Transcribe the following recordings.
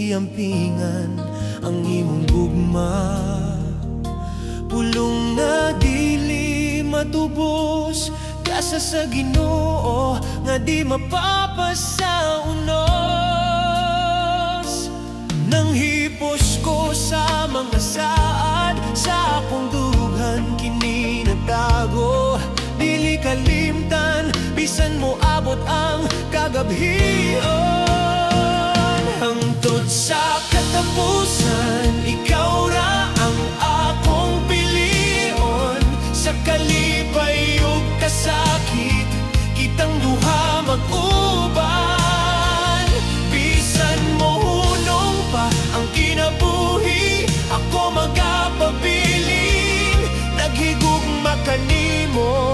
giampingan ang imong gugma. Pulong na dili matubos, kasa sa Ginoo nga di mapapasaunos. Nang hipos ko sa mga saad, sa akong dughan kini nagtago. Dili kalimtan, bisan mo abot ang kagabhion. Hangtod sa katapusan, ikaw ra ang akong pilion. Sa kalipay ug kasakit, kitang duha mag-uban. Bisan mo hunong pa ang kinabuhi, ako magapabilin. Naghigugma kanimo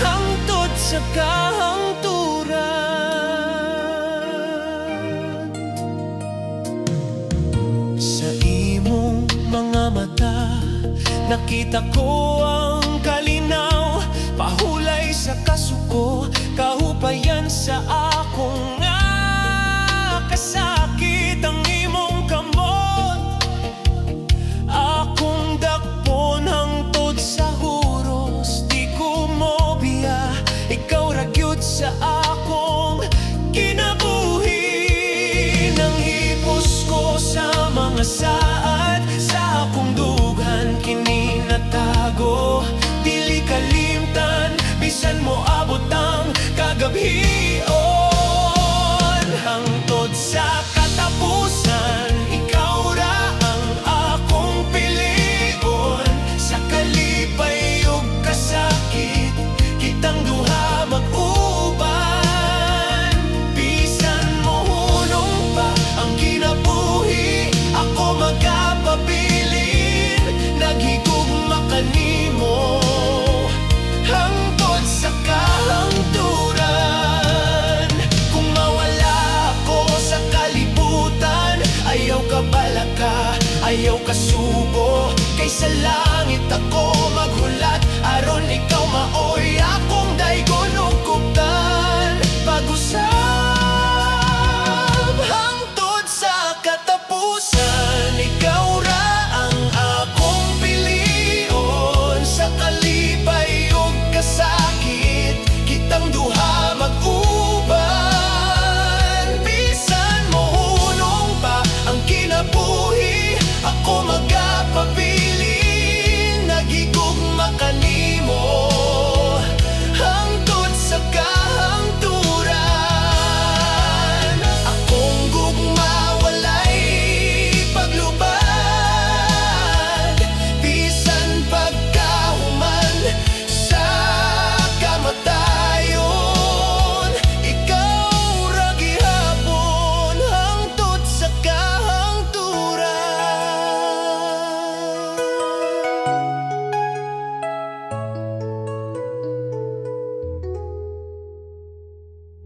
hangtod sa kahangturan. Sa imong mga mata, nakita ko ang kalinaw. Pahulay sa kasuko, kahupayan sa akong nga kasakit. Ang imong kamot, akong dakpon hangtod sa huros. Di ko mobiya, ikaw ra gyud sa akong kinabuhi. Nang hipos ko sa mga